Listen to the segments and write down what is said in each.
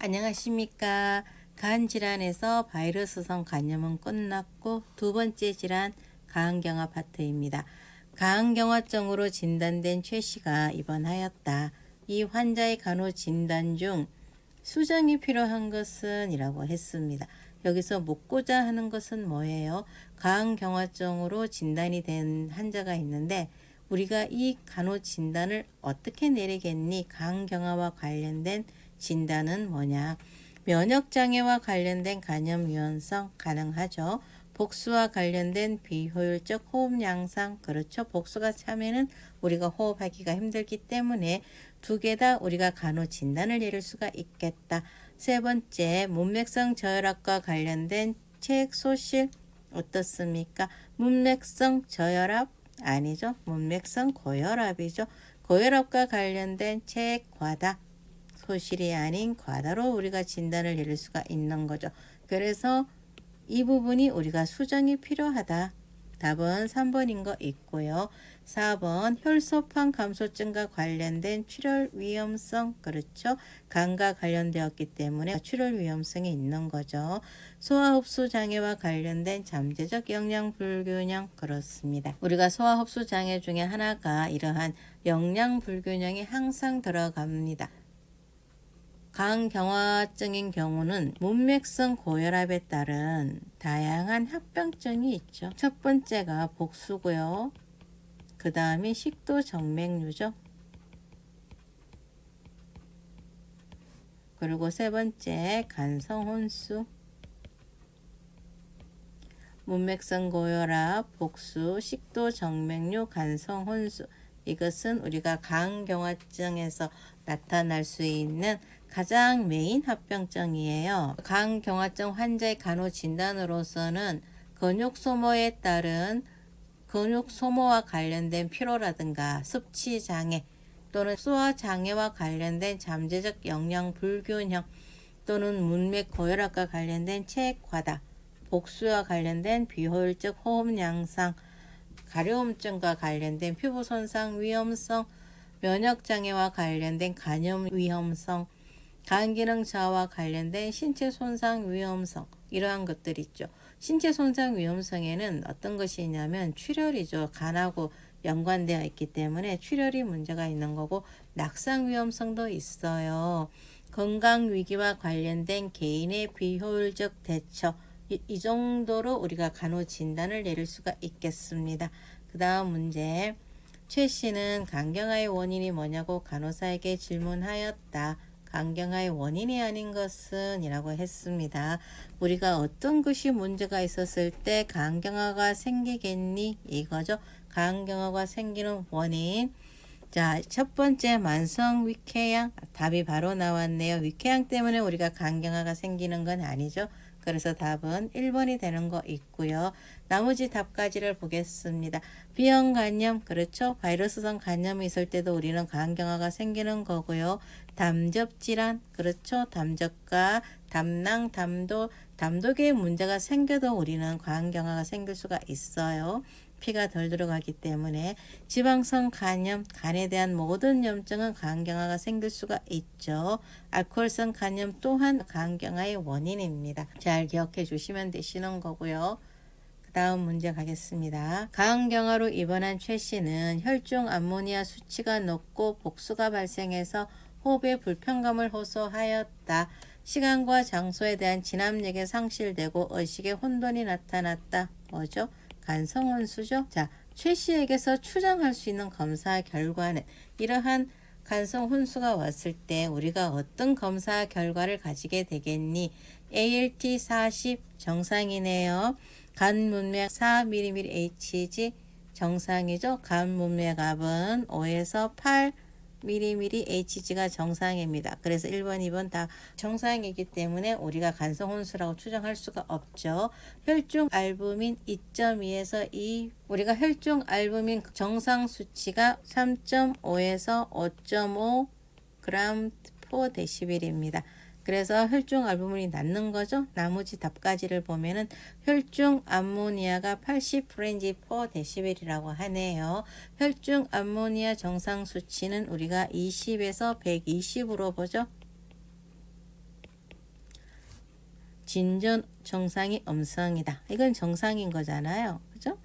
안녕하십니까. 간 질환에서 바이러스성 간염은 끝났고 두 번째 질환 가항경화 파트입니다. 가항경화증으로 진단된 최 씨가 입원하였다. 이 환자의 간호 진단 중 수정이 필요한 것은 이라고 했습니다. 여기서 묻고자 하는 것은 뭐예요? 가항경화증으로 진단이 된 환자가 있는데 우리가 이 간호 진단을 어떻게 내리겠니? 가항경화와 관련된 진단은 뭐냐? 면역장애와 관련된 간염 유연성 가능하죠. 복수와 관련된 비효율적 호흡 양상, 그렇죠. 복수가 차면은 우리가 호흡하기가 힘들기 때문에 두 개 다 우리가 간호 진단을 내릴 수가 있겠다. 세 번째, 문맥성 저혈압과 관련된 책 소실 어떻습니까? 문맥성 저혈압 아니죠. 문맥성 고혈압이죠. 고혈압과 관련된 책 과다 소실이 아닌 과다로 우리가 진단을 내릴 수가 있는 거죠. 그래서 이 부분이 우리가 수정이 필요하다. 답은 3번인 거 있고요. 4번 혈소판 감소증과 관련된 출혈 위험성, 그렇죠. 간과 관련되었기 때문에 출혈 위험성이 있는 거죠. 소화흡수 장애와 관련된 잠재적 영양 불균형, 그렇습니다. 우리가 소화흡수 장애 중에 하나가 이러한 영양 불균형이 항상 들어갑니다. 가항경화증인 경우는 문맥성 고혈압에 따른 다양한 합병증이 있죠. 첫 번째가 복수고요. 그 다음이 식도정맥류죠. 그리고 세 번째 간성혼수. 문맥성 고혈압, 복수, 식도정맥류, 간성혼수. 이것은 우리가 가항경화증에서 나타날 수 있는 가장 메인 합병증이에요. 가항경화증 환자의 간호 진단으로서는 근육 소모에 따른 근육 소모와 관련된 피로라든가 섭취 장애 또는 소화 장애와 관련된 잠재적 영양 불균형 또는 문맥 고혈압과 관련된 체액 과다, 복수와 관련된 비효율적 호흡 양상, 가려움증과 관련된 피부 손상 위험성, 면역장애와 관련된 간염 위험성, 간기능 저하와 관련된 신체 손상 위험성, 이러한 것들이 있죠. 신체 손상 위험성에는 어떤 것이 있냐면 출혈이죠. 간하고 연관되어 있기 때문에 출혈이 문제가 있는 거고 낙상 위험성도 있어요. 건강 위기와 관련된 개인의 비효율적 대처, 이 정도로 우리가 간호 진단을 내릴 수가 있겠습니다. 그 다음 문제. 최 씨는 간경화의 원인이 뭐냐고 간호사에게 질문하였다. 간경화의 원인이 아닌 것은 이라고 했습니다. 우리가 어떤 것이 문제가 있었을 때 간경화가 생기겠니? 이거죠. 간경화가 생기는 원인. 자, 첫 번째 만성 위궤양. 답이 바로 나왔네요. 위궤양 때문에 우리가 간경화가 생기는 건 아니죠. 그래서 답은 1번이 되는 거 있고요. 나머지 답까지를 보겠습니다. B형 간염, 그렇죠. 바이러스성 간염이 있을 때도 우리는 간경화가 생기는 거고요. 담접 질환, 그렇죠. 담접과 담낭, 담독에 문제가 생겨도 우리는 간경화가 생길 수가 있어요. 피가 덜 들어가기 때문에 지방성 간염, 간에 대한 모든 염증은 간경화가 생길 수가 있죠. 알코올성 간염 또한 간경화의 원인입니다. 잘 기억해 주시면 되시는 거고요. 그 다음 문제 가겠습니다. 간경화로 입원한 최 씨는 혈중 암모니아 수치가 높고 복수가 발생해서 호흡에 불편감을 호소하였다. 시간과 장소에 대한 진압력이 상실되고 의식에 혼돈이 나타났다. 뭐죠? 간성혼수죠. 자, 최 씨에게서 추정할 수 있는 검사 결과는 이러한 간성혼수가 왔을 때 우리가 어떤 검사 결과를 가지게 되겠니? ALT 40 정상이네요. 간 문맥 4mmHg 정상이죠. 간 문맥압은 5에서 8mmHg가 정상입니다. 그래서 1번, 2번 다 정상이기 때문에 우리가 간성혼수라고 추정할 수가 없죠. 혈중 알부민 2.2에서 2, 우리가 혈중 알부민 정상 수치가 3.5에서 5.5 g/dB입니다. 그래서 혈중 알부민이 낮는 거죠. 나머지 답까지를 보면은 혈중 암모니아가 80g/dB이라고 하네요. 혈중 암모니아 정상 수치는 우리가 20에서 120으로 보죠. 진전 정상이 음성이다. 이건 정상인 거잖아요. 그죠?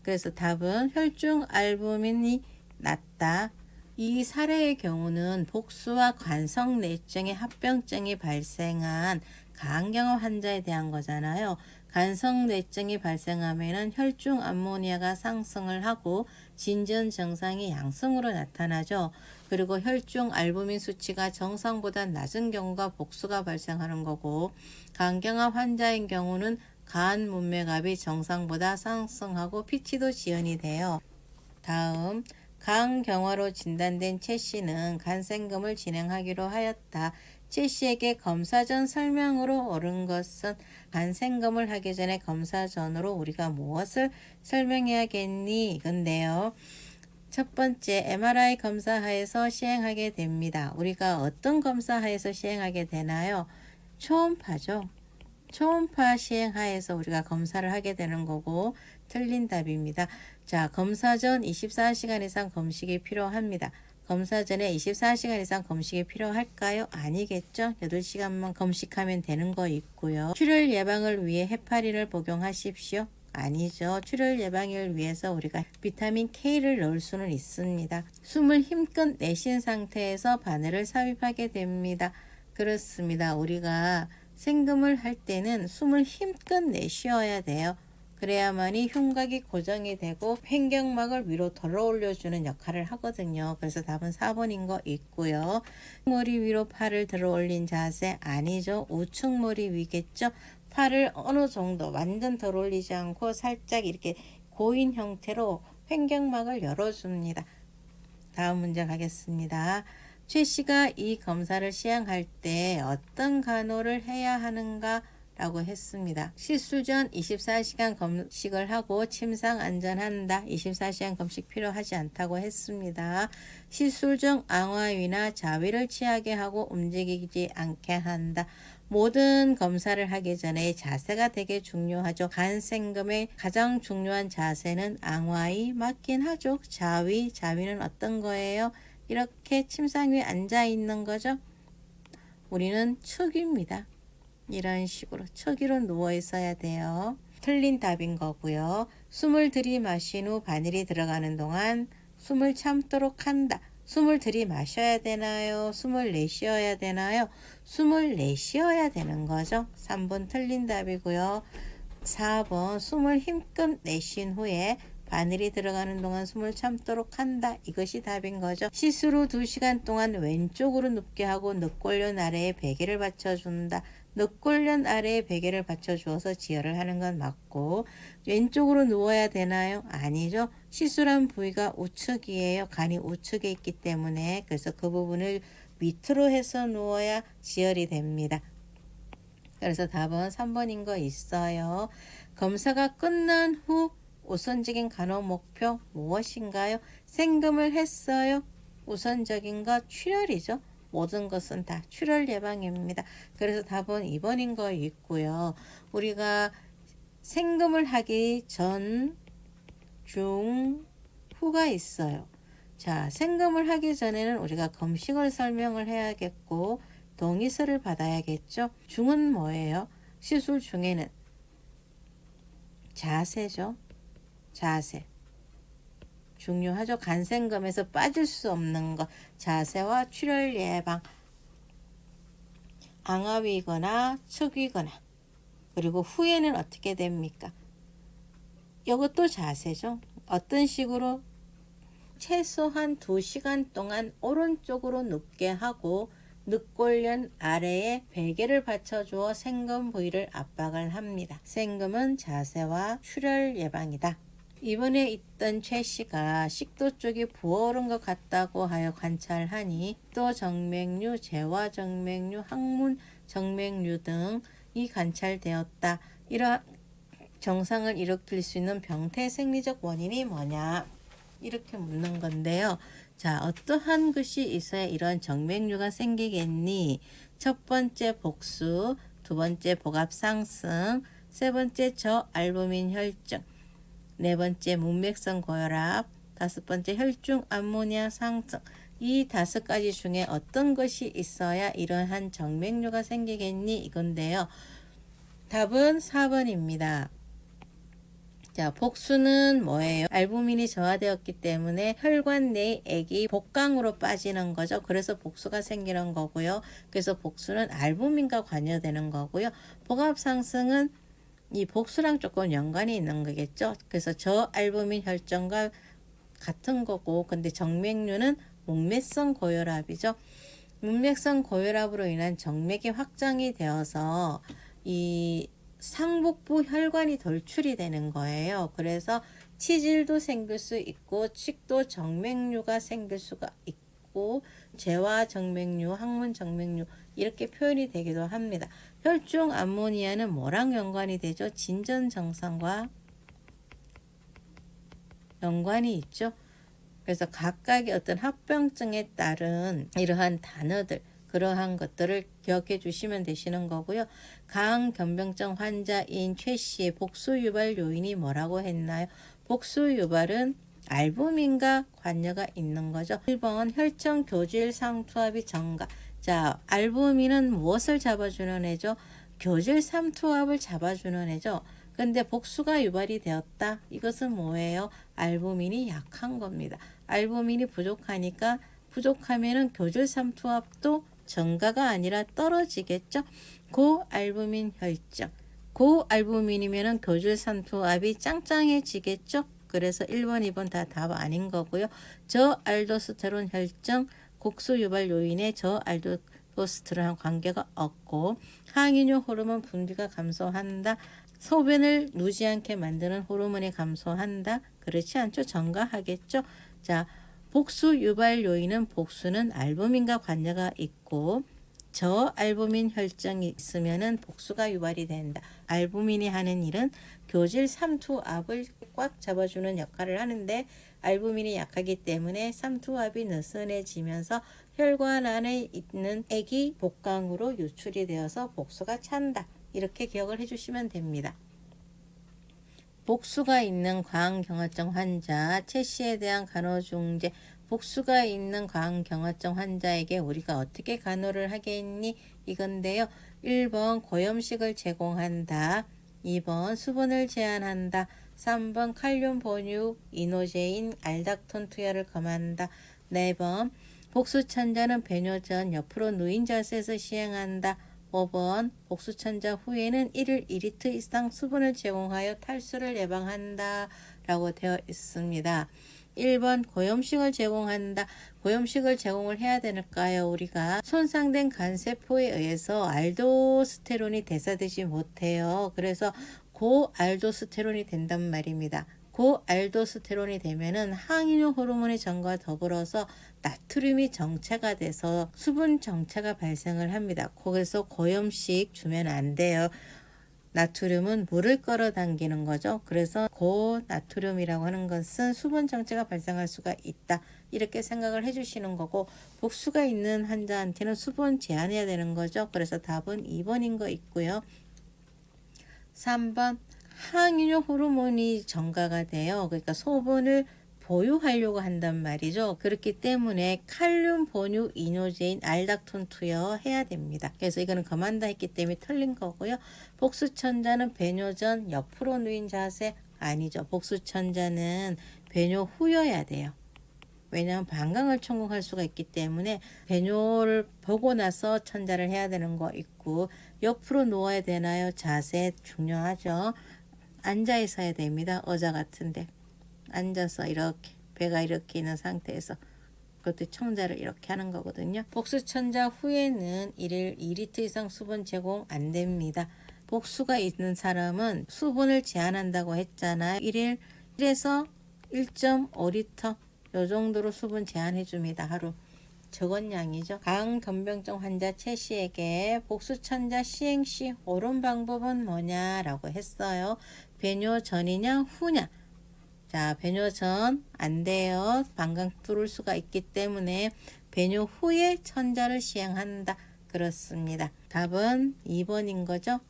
그래서 답은 혈중 알부민이 낮다. 이 사례의 경우는 복수와 관성 뇌증의 합병증이 발생한 간경화 환자에 대한 거잖아요. 간성 뇌증이 발생하면은 혈중 암모니아가 상승을 하고 진전 증상이 양성으로 나타나죠. 그리고 혈중 알부민 수치가 정상보다 낮은 경우가 복수가 발생하는 거고, 간경화 환자인 경우는 간 문맥압이 정상보다 상승하고 피치도 지연이 돼요. 다음, 간경화로 진단된 최 씨는 간생검을 진행하기로 하였다. 최 씨에게 검사 전 설명으로 옳은 것은 간생검을 하기 전에 검사 전으로 우리가 무엇을 설명해야겠니? 이건데요. 첫 번째, MRI 검사하에서 시행하게 됩니다. 우리가 어떤 검사하에서 시행하게 되나요? 초음파죠. 초음파 시행하에서 우리가 검사를 하게 되는 거고, 틀린 답입니다. 자, 검사 전 24시간 이상 검식이 필요합니다. 검사 전에 24시간 이상 검식이 필요할까요? 아니겠죠. 8시간만 검식하면 되는 거 있고요. 출혈 예방을 위해 해파리를 복용하십시오. 아니죠. 출혈 예방을 위해서 우리가 비타민 K를 넣을 수는 있습니다. 숨을 힘껏 내쉰 상태에서 바늘을 삽입하게 됩니다. 그렇습니다. 우리가 생금을 할 때는 숨을 힘껏 내쉬어야 돼요. 그래야만이 흉곽이 고정이 되고 횡격막을 위로 들어 올려주는 역할을 하거든요. 그래서 답은 4번인 거 있고요. 머리 위로 팔을 들어 올린 자세 아니죠. 우측 머리 위겠죠. 팔을 어느 정도 완전 들어 올리지 않고 살짝 이렇게 고인 형태로 횡격막을 열어줍니다. 다음 문제 가겠습니다. 최 씨가 이 검사를 시행할 때 어떤 간호를 해야 하는가 라고 했습니다. 시술 전 24시간 검식을 하고 침상 안전한다. 24시간 검식 필요하지 않다고 했습니다. 시술 중 앙화위나 자위를 취하게 하고 움직이지 않게 한다. 모든 검사를 하기 전에 자세가 되게 중요하죠. 간생검의 가장 중요한 자세는 앙화위 맞긴 하죠. 자위는 어떤 거예요? 이렇게 침상 위에 앉아 있는 거죠. 우리는 측입니다. 이런 식으로 척위로 누워 있어야 돼요. 틀린 답인 거고요. 숨을 들이마신 후 바늘이 들어가는 동안 숨을 참도록 한다. 숨을 들이마셔야 되나요? 숨을 내쉬어야 되나요? 숨을 내쉬어야 되는 거죠. 3번 틀린 답이고요. 4번 숨을 힘껏 내쉰 후에 바늘이 들어가는 동안 숨을 참도록 한다. 이것이 답인 거죠. 시술 후 2시간 동안 왼쪽으로 눕게 하고 늑골련 아래에 베개를 받쳐준다. 늑골련 아래에 베개를 받쳐주어서 지혈을 하는 건 맞고, 왼쪽으로 누워야 되나요? 아니죠. 시술한 부위가 우측이에요. 간이 우측에 있기 때문에. 그래서 그 부분을 밑으로 해서 누워야 지혈이 됩니다. 그래서 답은 3번인 거 있어요. 검사가 끝난 후 우선적인 간호 목표 무엇인가요? 생금을 했어요. 우선적인 것 출혈이죠. 모든 것은 다 출혈 예방입니다. 그래서 답은 2번인 거 있고요. 우리가 생금을 하기 전, 중, 후가 있어요. 자, 생금을 하기 전에는 우리가 검식을 설명을 해야겠고 동의서를 받아야겠죠. 중은 뭐예요? 시술 중에는 자세죠. 자세. 중요하죠. 간생검에서 빠질 수 없는 것. 자세와 출혈 예방. 앙압이거나 측이거나. 그리고 후에는 어떻게 됩니까? 이것도 자세죠. 어떤 식으로? 최소한 2시간 동안 오른쪽으로 눕게 하고 늑골련 아래에 베개를 받쳐주어 생금 부위를 압박을 합니다. 생금은 자세와 출혈 예방이다. 이번에 있던 최 씨가 식도 쪽이 부어오른 것 같다고 하여 관찰하니 식도 정맥류, 재화 정맥류, 항문 정맥류 등이 관찰되었다. 이러한 정상을 일으킬 수 있는 병태 생리적 원인이 뭐냐? 이렇게 묻는 건데요. 자, 어떠한 것이 있어야 이런 정맥류가 생기겠니? 첫 번째 복수, 두 번째 복압 상승, 세 번째 저알부민 혈증, 네 번째 문맥성 고혈압, 다섯 번째 혈중 암모니아 상승. 이 5가지 중에 어떤 것이 있어야 이러한 정맥류가 생기겠니? 이건데요. 답은 4번입니다. 자, 복수는 뭐예요? 알부민이 저하되었기 때문에 혈관 내 액이 복강으로 빠지는 거죠. 그래서 복수가 생기는 거고요. 그래서 복수는 알부민과 관여되는 거고요. 복압 상승은 이 복수랑 조금 연관이 있는 거겠죠. 그래서 저알부민 혈전과 같은 거고, 근데 정맥류는 목맥성 고혈압이죠. 문맥성 고혈압으로 인한 정맥이 확장이 되어서 이 상복부 혈관이 돌출이 되는 거예요. 그래서 치질도 생길 수 있고 칡도 정맥류가 생길 수가 있고 재화 정맥류, 항문 정맥류 이렇게 표현이 되기도 합니다. 혈중 암모니아는 뭐랑 연관이 되죠? 진전 증상과 연관이 있죠. 그래서 각각의 어떤 합병증에 따른 이러한 단어들, 그러한 것들을 기억해 주시면 되시는 거고요. 강경병증 환자인 최 씨의 복수 유발 요인이 뭐라고 했나요? 복수 유발은 알부민과 관여가 있는 거죠. 1번 혈청 교질 상투압이 증가. 자, 알부민은 무엇을 잡아주는 애죠? 교질 삼투압을 잡아주는 애죠. 근데 복수가 유발이 되었다. 이것은 뭐예요? 알부민이 약한 겁니다. 알부민이 부족하면은 교질 삼투압도 증가가 아니라 떨어지겠죠. 고알부민 혈증. 고알부민이면은 교질 삼투압이 짱짱해지겠죠. 그래서 1번, 2번 다 답 아닌 거고요. 저알도스테론 혈증, 곡수 유발 요인에 저알도스테론과 관계가 없고 항인효 호르몬 분비가 감소한다. 소변을 누지 않게 만드는 호르몬이 감소한다. 그렇지 않죠? 증가하겠죠. 자, 복수 유발 요인은 복수는 알부민과 관여가 있고 저알부민 혈증이 있으면은 복수가 유발이 된다. 알부민이 하는 일은 교질 삼투압을 꽉 잡아주는 역할을 하는데 알부민이 약하기 때문에 삼투압이 느슨해지면서 혈관 안에 있는 액이 복강으로 유출이 되어서 복수가 찬다. 이렇게 기억을 해주시면 됩니다. 복수가 있는 과항경화증 환자, 최 씨에 대한 간호중재, 복수가 있는 과항경화증 환자에게 우리가 어떻게 간호를 하겠니? 이건데요. 1번 고염식을 제공한다. 2번 수분을 제한한다. 3번 칼륨 본유, 이노제인, 알닥톤 투여를 금한다. 4번 복수천자는 배뇨 전 옆으로 누인 자세에서 시행한다. 5번 복수천자 후에는 1일 2리터 이상 수분을 제공하여 탈수를 예방한다 라고 되어 있습니다. 1번 고염식을 제공한다. 고염식을 제공을 해야 되는까요? 우리가 손상된 간세포에 의해서 알도스테론이 대사되지 못해요. 그래서 고알도스테론이 된단 말입니다. 고알도스테론이 되면은 항인효 호르몬의 증가와 더불어서 나트륨이 정체가 돼서 수분 정체가 발생을 합니다. 그래서 고염식 주면 안 돼요. 나트륨은 물을 끌어당기는 거죠. 그래서 고나트륨이라고 하는 것은 수분 정체가 발생할 수가 있다. 이렇게 생각을 해주시는 거고 복수가 있는 환자한테는 수분 제한해야 되는 거죠. 그래서 답은 2번인 거 있고요. 3번 항인효 호르몬이 증가가 돼요. 그러니까 소분을 보유하려고 한단 말이죠. 그렇기 때문에 칼륨 본유 이노제인 알닥톤 투여 해야 됩니다. 그래서 이거는 금한다 했기 때문에 틀린 거고요. 복수천자는 배뇨 전 옆으로 누인 자세 아니죠. 복수천자는 배뇨 후여야 돼요. 왜냐하면 방광을 천공할 수가 있기 때문에 배뇨를 보고 나서 천자를 해야 되는 거 있고 옆으로 누워야 되나요? 자세 중요하죠. 앉아 있어야 됩니다. 의자 같은데 앉아서 이렇게 배가 이렇게 있는 상태에서 그것도 청자를 이렇게 하는 거거든요. 복수천자 후에는 1일 2리터 이상 수분 제공 안 됩니다. 복수가 있는 사람은 수분을 제한한다고 했잖아요. 1에서 1.5리터 요 정도로 수분 제한해 줍니다. 하루. 적은 양이죠. 강경병증 환자 최 씨에게 복수천자 시행 시 옳은 방법은 뭐냐라고 했어요. 배뇨 전이냐 후냐. 자, 배뇨 전 안 돼요. 방광 뚫을 수가 있기 때문에 배뇨 후에 천자를 시행한다. 그렇습니다. 답은 2번인 거죠.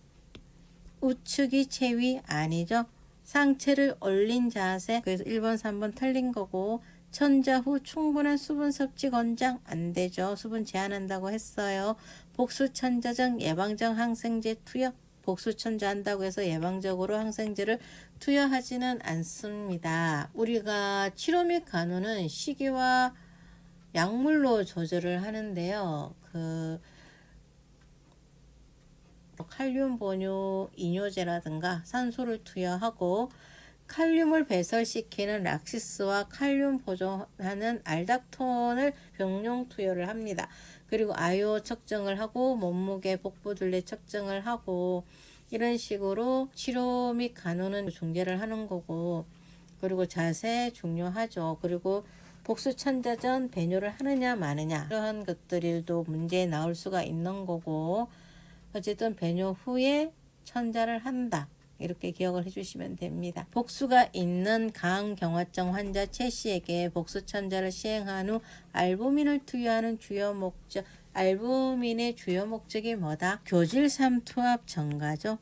우측이 체위 아니죠. 상체를 올린 자세. 그래서 1번, 3번 틀린 거고 천자 후 충분한 수분 섭취 권장 안 되죠. 수분 제한한다고 했어요. 복수천자증 예방적 항생제 투여 복수천자 한다고 해서 예방적으로 항생제를 투여하지는 않습니다. 우리가 치료 및 간호는 식이와 약물로 조절을 하는데요. 칼륨 번유 이뇨제라든가 산소를 투여하고 칼륨을 배설시키는 락시스와 칼륨 보존하는 알닥톤을 병용 투여를 합니다. 그리고 아요 측정을 하고 몸무게 복부둘레 측정을 하고 이런 식으로 치료 및 간호는 중재를 하는 거고, 그리고 자세 중요하죠. 그리고 복수천자 전 배뇨를 하느냐 마느냐 이러한 것들도 문제에 나올 수가 있는 거고, 어쨌든 배뇨 후에 천자를 한다. 이렇게 기억을 해주시면 됩니다. 복수가 있는 강경화증 환자 최 씨에게 복수천자를 시행한 후 알부민을 투여하는 주요 목적, 알부민의 주요 목적이 뭐다? 교질3 투합 증가죠.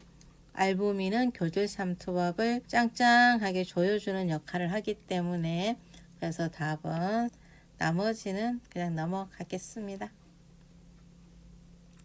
알부민은 교질3 투합을 짱짱하게 조여주는 역할을 하기 때문에, 그래서 답은 나머지는 그냥 넘어가겠습니다.